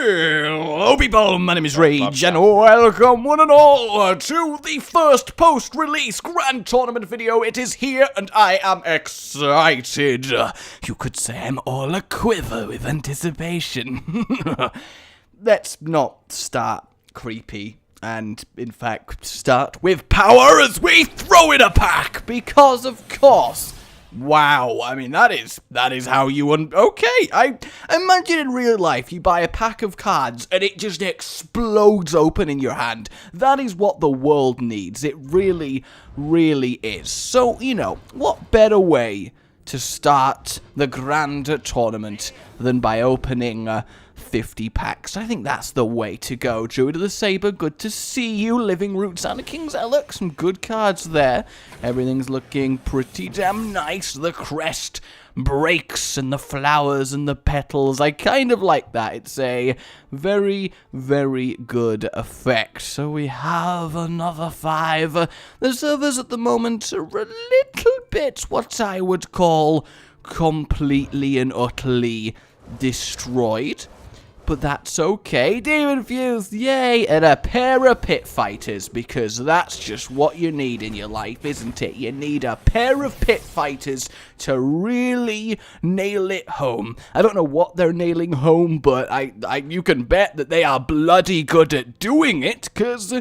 Hello people, my name is Rage, and welcome one and all to the first post-release Grand Tournament video. It is here, and I am excited. You could say I'm all a-quiver with anticipation. Let's not start creepy, and in fact start with power as we throw in a pack, because of course... Wow, I mean, that is how you okay, I imagine in real life you buy a pack of cards and it just explodes open in your hand. That is what the world needs. It really, really is. So, you know, what better way to start the Grand Tournament than by opening 50 packs. I think that's the way to go. Druid of the Saber, good to see you. Living Roots and a King's Elec, some good cards there. Everything's looking pretty damn nice. The crest breaks and the flowers and the petals. I kind of like that. It's a very, very good effect. So we have another 5. The servers at the moment are a little bit what I would call completely and utterly destroyed. But that's okay. Demon Fused, yay! And a pair of pit fighters, because that's just what you need in your life, isn't it? You need a pair of pit fighters to really nail it home. I don't know what they're nailing home, but you can bet that they are bloody good at doing it, because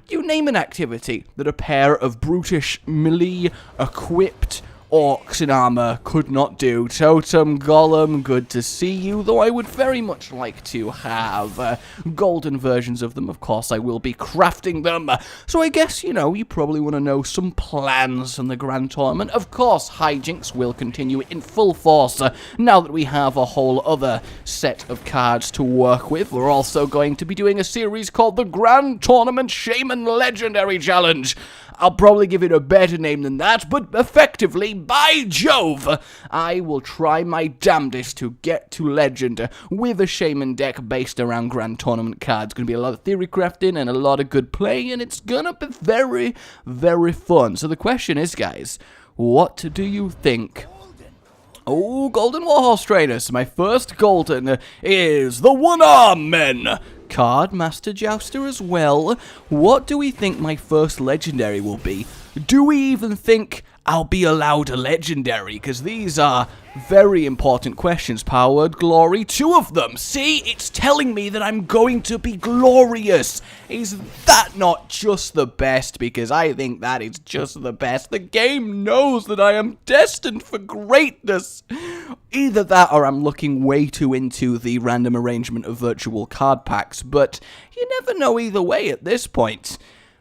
you name an activity that a pair of brutish melee equipped orcs in armor could not do. Totem Golem, good to see you, though I would very much like to have golden versions of them. Of course, I will be crafting them. So I guess, you know, you probably want to know some plans from the Grand Tournament. Of course, hijinks will continue in full force now that we have a whole other set of cards to work with. We're also going to be doing a series called the Grand Tournament Shaman Legendary Challenge. I'll probably give it a better name than that, but effectively, by Jove, I will try my damnedest to get to Legend with a Shaman deck based around Grand Tournament cards. Going to be a lot of theory crafting and a lot of good play, and it's going to be very, very fun. So the question is, guys, what do you think? Oh, Golden Warhorse Trainer. So my first Golden is the One-Arm Men card, Master Jouster as well. What do we think my first legendary will be? Do we even think I'll be allowed a legendary? Because these are very important questions. Power Word Glory, 2 of them. See, it's telling me that I'm going to be glorious. Is that not just the best? Because I think that is just the best. The game knows that I am destined for greatness. Either that or I'm looking way too into the random arrangement of virtual card packs, but you never know either way at this point.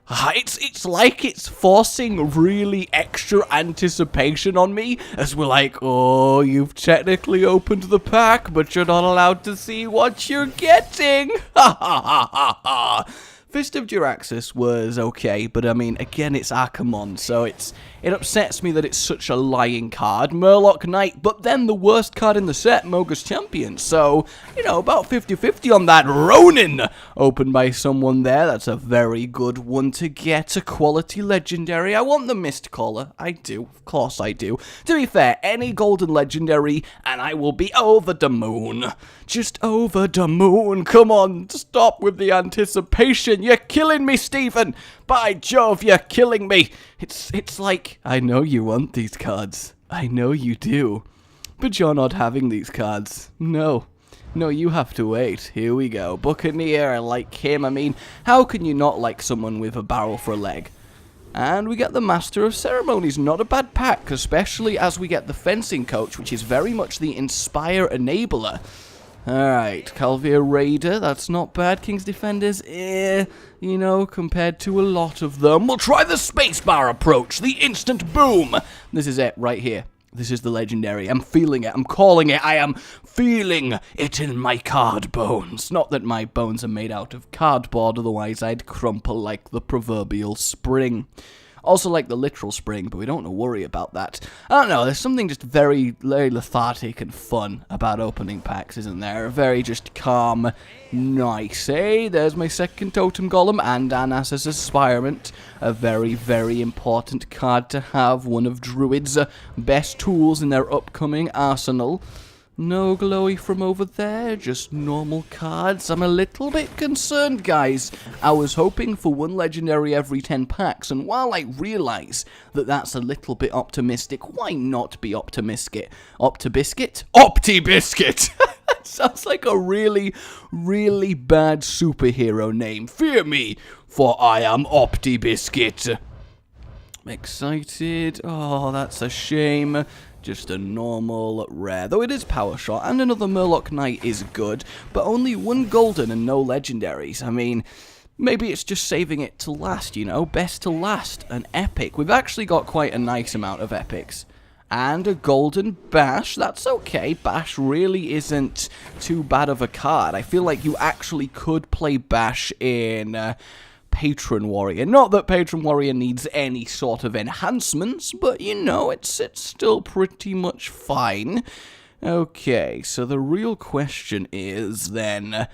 It's like it's forcing really extra anticipation on me, as we're like, oh, you've technically opened the pack, but you're not allowed to see what you're getting. Ha ha ha ha ha. Fist of Jiraxxus was okay, but I mean, again, it's Archimonde, so it upsets me that it's such a lying card. Murloc Knight, but then the worst card in the set, Mogus Champion, so, you know, about 50-50 on that. Ronin, opened by someone there. That's a very good one to get. A quality legendary. I want the Mist Caller. I do, of course I do. To be fair, any golden legendary, and I will be over the moon. Just over the moon. Come on, stop with the anticipation. You're killing me, Stephen. By Jove, you're killing me. It's like, I know you want these cards. I know you do. But you're not having these cards. No, you have to wait. Here we go. Buccaneer, I like him. I mean, how can you not like someone with a barrel for a leg? And we get the Master of Ceremonies. Not a bad pack, especially as we get the Fencing Coach, which is very much the Inspire enabler. Alright, Calvia Raider, that's not bad. King's Defenders, you know, compared to a lot of them. We'll try the spacebar approach, the instant boom. This is it, right here. This is the legendary. I'm feeling it, I'm calling it, I am feeling it in my card bones. Not that my bones are made out of cardboard, otherwise I'd crumple like the proverbial spring. Also like the literal spring, but we don't worry about that. I don't know, there's something just very, very lethargic and fun about opening packs, isn't there? Very just calm, nice. Hey, there's my second Totem Golem and Anas's Aspirement. A very, very important card to have. One of Druid's best tools in their upcoming arsenal. No glowy from over there, just normal cards. I'm a little bit concerned, guys. I was hoping for one legendary every 10 packs, and while I realise that that's a little bit optimistic, why not be optimistic? Optibiscuit? Optibiscuit! Sounds like a really, really bad superhero name. Fear me, for I am Optibiscuit. I'm excited. Oh, that's a shame. Just a normal rare, though it is power shot, and another Murloc Knight is good, but only one golden and no legendaries. I mean, maybe it's just saving it to last, you know, best to last, an epic. We've actually got quite a nice amount of epics. And a golden Bash, that's okay. Bash really isn't too bad of a card. I feel like you actually could play Bash in Patron Warrior. Not that Patron Warrior needs any sort of enhancements, but you know, it's still pretty much fine. Okay, so the real question is then,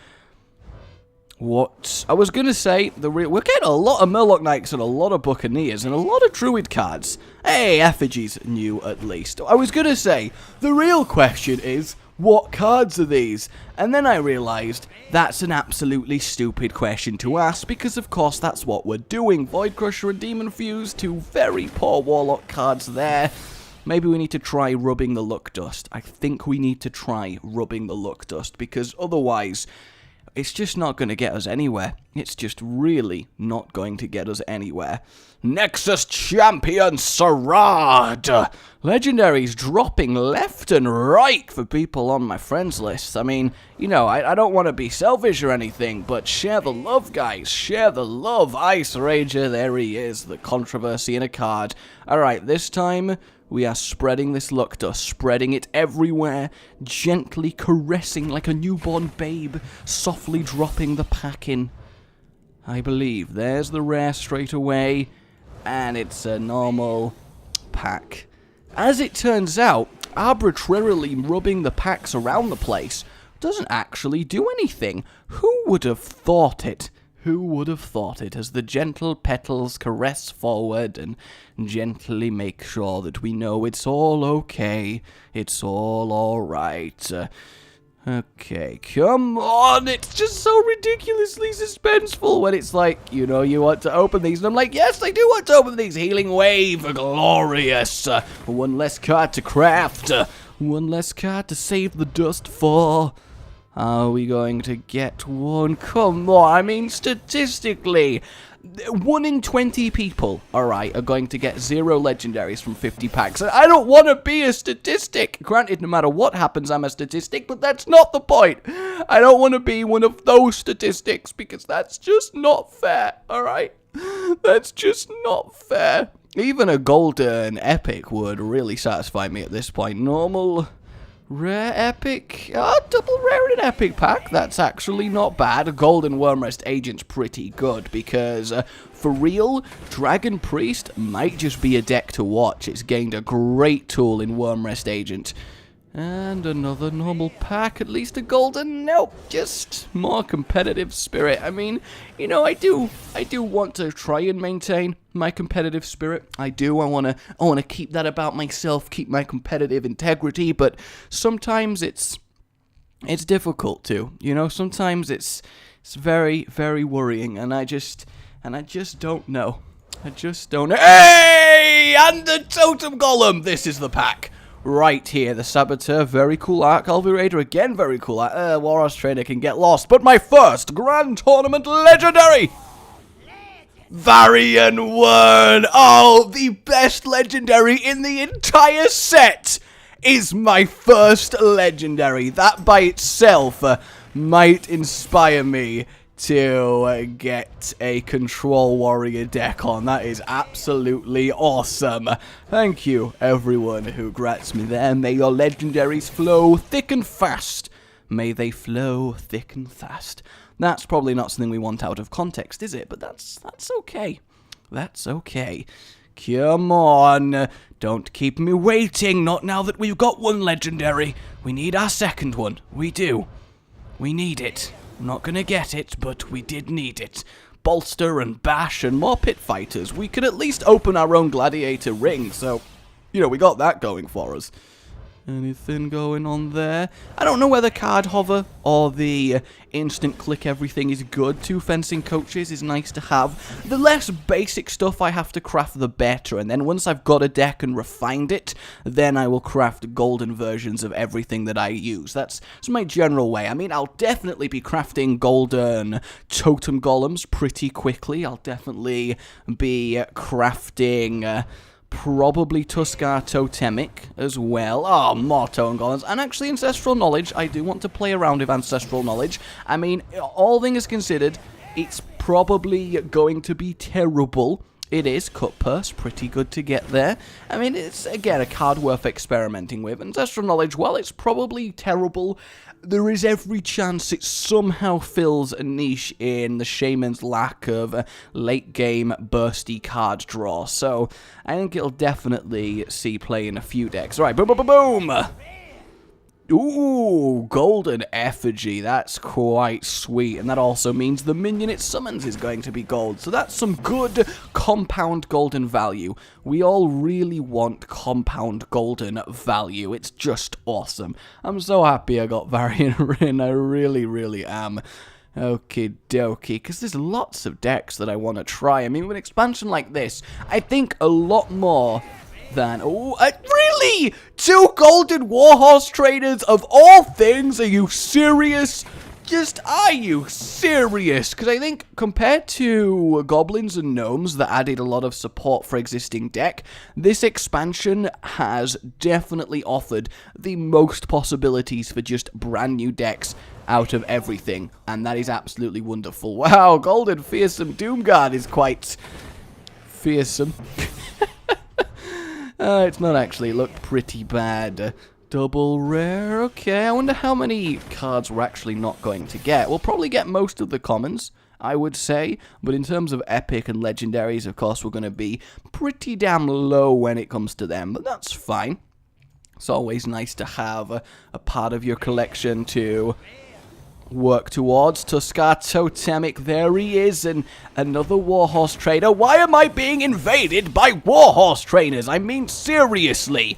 what? I was gonna say, we're getting a lot of Murloc Knights and a lot of Buccaneers and a lot of Druid cards. Hey, Effigy's new at least. I was gonna say, the real question is, what cards are these? And then I realised that's an absolutely stupid question to ask, because of course that's what we're doing. Void Crusher and Demon Fuse, two very poor Warlock cards there. Maybe we need to try rubbing the Luck Dust. I think we need to try rubbing the Luck Dust, because otherwise it's just not going to get us anywhere. It's just really not going to get us anywhere. Nexus Champion Sarad! Legendaries dropping left and right for people on my friends list. I mean, you know, I don't want to be selfish or anything, but share the love, guys. Share the love. Ice Rager, there he is. The controversy in a card. Alright, this time we are spreading this luck dust, spreading it everywhere, gently caressing like a newborn babe, softly dropping the pack in. I believe. There's the rare straight away, and it's a normal pack. As it turns out, arbitrarily rubbing the packs around the place doesn't actually do anything. Who would have thought it? Who would have thought it, as the gentle petals caress forward and gently make sure that we know it's all okay, it's all alright. Okay, come on, it's just so ridiculously suspenseful when it's like, you know, you want to open these, and I'm like, yes, I do want to open these. Healing Wave, glorious. One less card to craft, one less card to save the dust for. Are we going to get one? Come on, I mean, statistically, 1 in 20 people, alright, are going to get 0 legendaries from 50 packs. I don't want to be a statistic. Granted, no matter what happens, I'm a statistic, but that's not the point. I don't want to be one of those statistics, because that's just not fair, alright? That's just not fair. Even a golden epic would really satisfy me at this point. Normal, rare, epic, double rare in an epic pack, that's actually not bad. A golden Wormrest Agent's pretty good, because, for real, Dragon Priest might just be a deck to watch. It's gained a great tool in Wormrest Agent. And another normal pack, at least a golden, nope, just more competitive spirit. I mean, you know, I do want to try and maintain my competitive spirit. I want to keep that about myself, keep my competitive integrity, but sometimes it's difficult to, you know, sometimes it's very, very worrying, and I just don't know. I just don't know. Hey! And the Totem Golem! This is the pack. Right here, the Saboteur, very cool art. Calvary Raider, again, very cool art. Warhorse Trainer can get lost. But my first Grand Tournament Legendary! Varian Wern! Oh, the best Legendary in the entire set is my first Legendary. That by itself might inspire me to get a Control Warrior deck on. That is absolutely awesome. Thank you, everyone who grats me there. May your legendaries flow thick and fast. May they flow thick and fast. That's probably not something we want out of context, is it? But that's okay. That's okay. Come on. Don't keep me waiting. Not now that we've got one legendary. We need our second one. We do. We need it. I'm not gonna get it, but we did need it. Bolster and Bash and more pit fighters. We could at least open our own gladiator ring, so, you know, we got that going for us. Anything going on there? I don't know whether card hover or the instant click everything is good. 2 fencing coaches is nice to have. The less basic stuff I have to craft, the better. And then once I've got a deck and refined it, then I will craft golden versions of everything that I use. That's my general way. I mean, I'll definitely be crafting golden totem golems pretty quickly. I'll definitely be crafting... probably Tuskar Totemic as well. Oh, more Totem Golems. And actually Ancestral Knowledge. I do want to play around with Ancestral Knowledge. I mean, all things considered, it's probably going to be terrible. It is. Cut Purse, pretty good to get there. I mean, it's, again, a card worth experimenting with. Ancestral Knowledge, well, it's probably terrible. There is every chance it somehow fills a niche in the Shaman's lack of late-game bursty card draw. So, I think it'll definitely see play in a few decks. All right, boom, boom, boom, boom! Ooh, Golden Effigy. That's quite sweet. And that also means the minion it summons is going to be gold. So that's some good compound golden value. We all really want compound golden value. It's just awesome. I'm so happy I got Varian Rin. I really, really am. Okie dokie, because there's lots of decks that I want to try. I mean, with an expansion like this, I think a lot more than... Oh, really? 2 golden warhorse traders of all things? Are you serious? Are you serious? Because I think compared to goblins and gnomes that added a lot of support for existing deck, this expansion has definitely offered the most possibilities for just brand new decks out of everything. And that is absolutely wonderful. Wow, Golden Fearsome Doomguard is quite fearsome. It's not actually. Looked pretty bad. Double rare. Okay, I wonder how many cards we're actually not going to get. We'll probably get most of the commons, I would say. But in terms of epic and legendaries, of course, we're going to be pretty damn low when it comes to them. But that's fine. It's always nice to have a part of your collection to work towards. Tuskar Totemic, there he is, and another warhorse trader. Why am I being invaded by warhorse traders? I mean, seriously.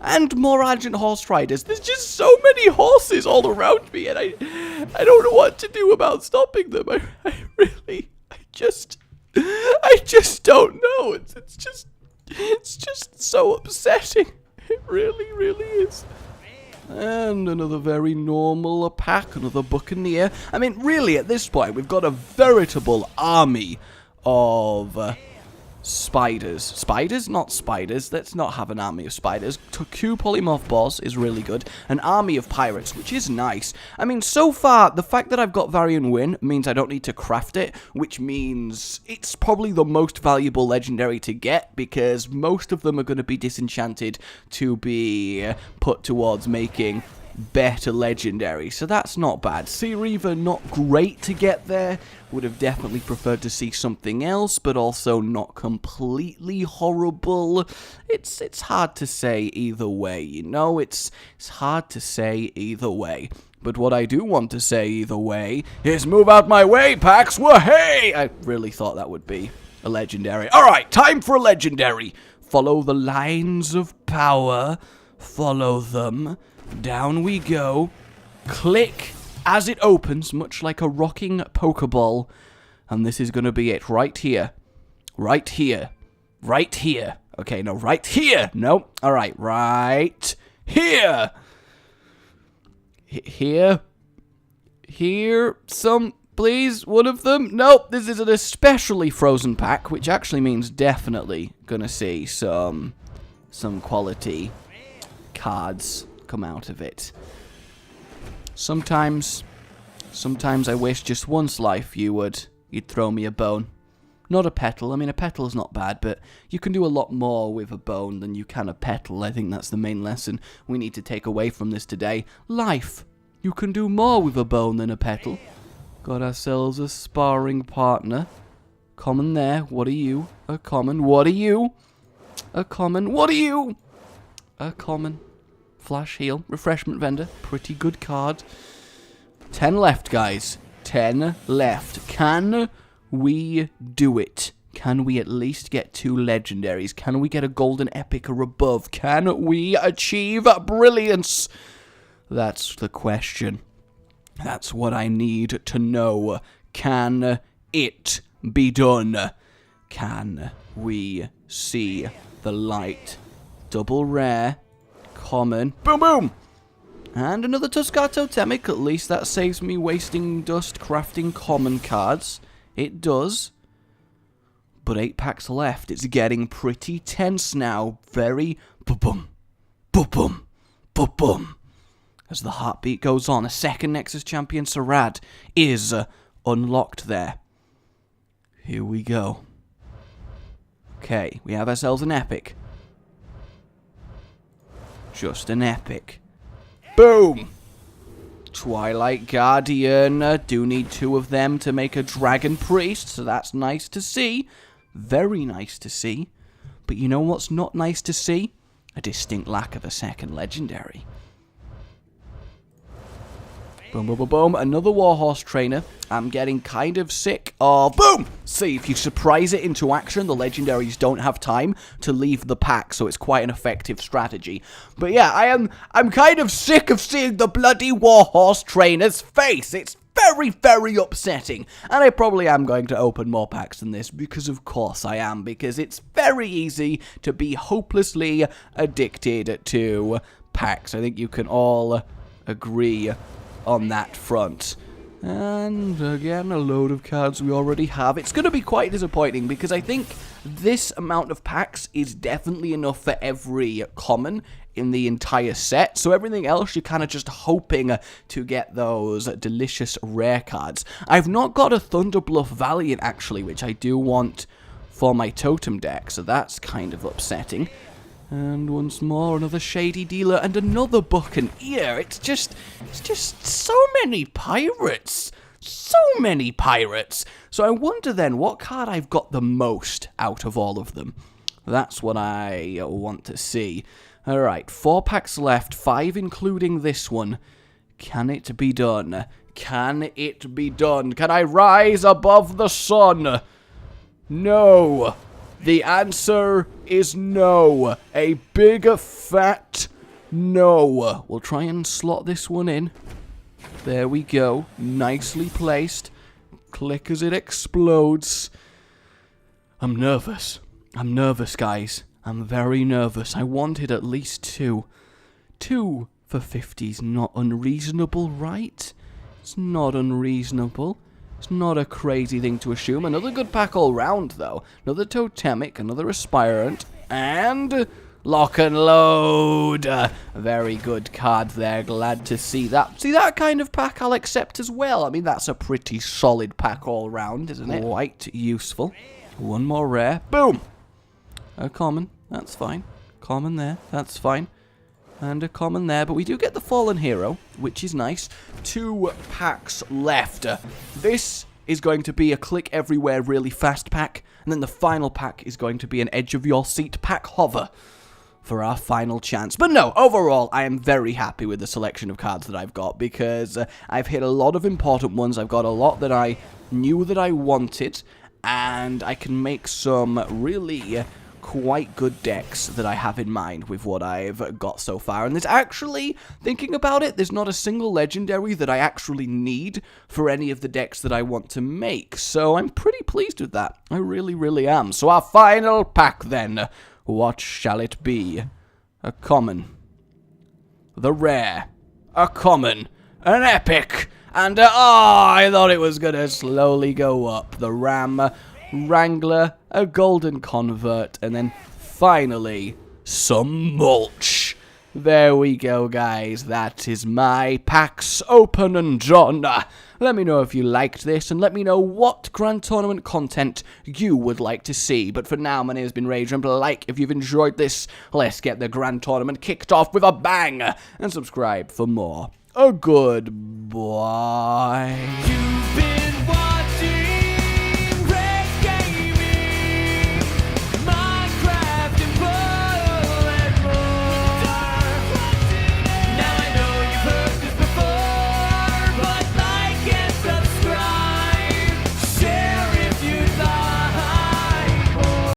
And more Argent Horse Riders. There's just so many horses all around me, and I don't know what to do about stopping them. I just don't know. It's just so upsetting. It really, really is. And another very normal pack, another Buccaneer. I mean, really, at this point, we've got a veritable army of spiders. Spiders? Not spiders. Let's not have an army of spiders. 2 polymorph boars is really good. An army of pirates, which is nice. I mean, so far, the fact that I've got Varian Win means I don't need to craft it, which means it's probably the most valuable legendary to get, because most of them are going to be disenchanted to be put towards making better legendary, so that's not bad. Sea Reaver, not great to get there. Would have definitely preferred to see something else, but also not completely horrible. It's hard to say either way, you know? It's hard to say either way. But what I do want to say either way is move out my way, Pax! Wah-hey! I really thought that would be a legendary. Alright, time for a legendary. Follow the lines of power. Follow them. Down we go. Click as it opens, much like a rocking Pokeball. And this is going to be it. Right here. Right here. Right here. Okay, no, right here. No. Alright, right here. Here. Here. Some, please. One of them. Nope, this is an especially frozen pack, which actually means definitely going to see some quality cards come out of it. Sometimes I wish just once life you'd throw me a bone. Not a petal. I mean, a petal is not bad, but you can do a lot more with a bone than you can a petal. I think that's the main lesson we need to take away from this today. Life. You can do more with a bone than a petal. Got ourselves a sparring partner. Common there. What are you? A common. What are you? A common. What are you? A common. Flash heal, refreshment vendor, pretty good card. 10 left, guys. 10 left. Can we do it? Can we at least get 2 legendaries? Can we get a golden epic or above? Can we achieve brilliance? That's the question. That's what I need to know. Can it be done? Can we see the light? Double rare. Common. Boom, boom! And another Tuskar Totemic. At least that saves me wasting dust crafting common cards. It does. But 8 packs left. It's getting pretty tense now. Very boom, boom, boom, boom, boom. As the heartbeat goes on, a second Nexus Champion Sarad is unlocked there. Here we go. Okay, we have ourselves an epic. Just an epic. Boom! Twilight Guardian. Do need 2 of them to make a Dragon Priest, so that's nice to see. Very nice to see. But you know what's not nice to see? A distinct lack of a second legendary. Boom, boom, boom, boom. Another Warhorse Trainer. I'm getting kind of sick of... Boom! See, if you surprise it into action, the legendaries don't have time to leave the pack, so it's quite an effective strategy. But yeah, I'm kind of sick of seeing the bloody Warhorse Trainer's face. It's very, very upsetting. And I probably am going to open more packs than this, because of course I am, because it's very easy to be hopelessly addicted to packs. I think you can all agree on that front. And again, a load of cards we already have. It's going to be quite disappointing because I think this amount of packs is definitely enough for every common in the entire set. So everything else, you're kind of just hoping to get those delicious rare cards. I've not got a Thunderbluff Valiant actually, which I do want for my totem deck. So that's kind of upsetting. And once more, another Shady Dealer and another Buccaneer. It's just so many pirates. So many pirates. So I wonder then what card I've got the most out of all of them. That's what I want to see. Alright, 4 packs left, 5 including this one. Can it be done? Can it be done? Can I rise above the sun? No. The answer is no. A big fat no. We'll try and slot this one in. There we go. Nicely placed. Click as it explodes. I'm nervous. I'm nervous, guys. I'm very nervous. I wanted at least 2. 2 for 50's not unreasonable, right? It's not unreasonable. It's not a crazy thing to assume. Another good pack all round, though. Another Totemic, another Aspirant, and Lock and Load. Very good card there. Glad to see that. See, that kind of pack I'll accept as well. I mean, that's a pretty solid pack all round, isn't it? Quite useful. One more rare. Boom! A common. That's fine. Common there. That's fine. And a common there, but we do get the Fallen Hero, which is nice. 2 packs left. This is going to be a click everywhere really fast pack, and then the final pack is going to be an edge of your seat pack hover for our final chance. But no, overall, I am very happy with the selection of cards that I've got, because I've hit a lot of important ones. I've got a lot that I knew that I wanted, and I can make some really quite good decks that I have in mind with what I've got so far. And there's actually, thinking about it, there's not a single legendary that I actually need for any of the decks that I want to make. So I'm pretty pleased with that. I really, really am. So our final pack then. What shall it be? A common. The rare. A common. An epic. And I thought it was gonna slowly go up. The Ram Wrangler, a golden convert, and then finally some mulch. There we go, guys. That is my packs open and done. Let me know if you liked this, and let me know what Grand Tournament content you would like to see. But for now, my name has been Rage, and like if you've enjoyed this. Let's get the Grand Tournament kicked off with a bang, and subscribe for more. A goodbye.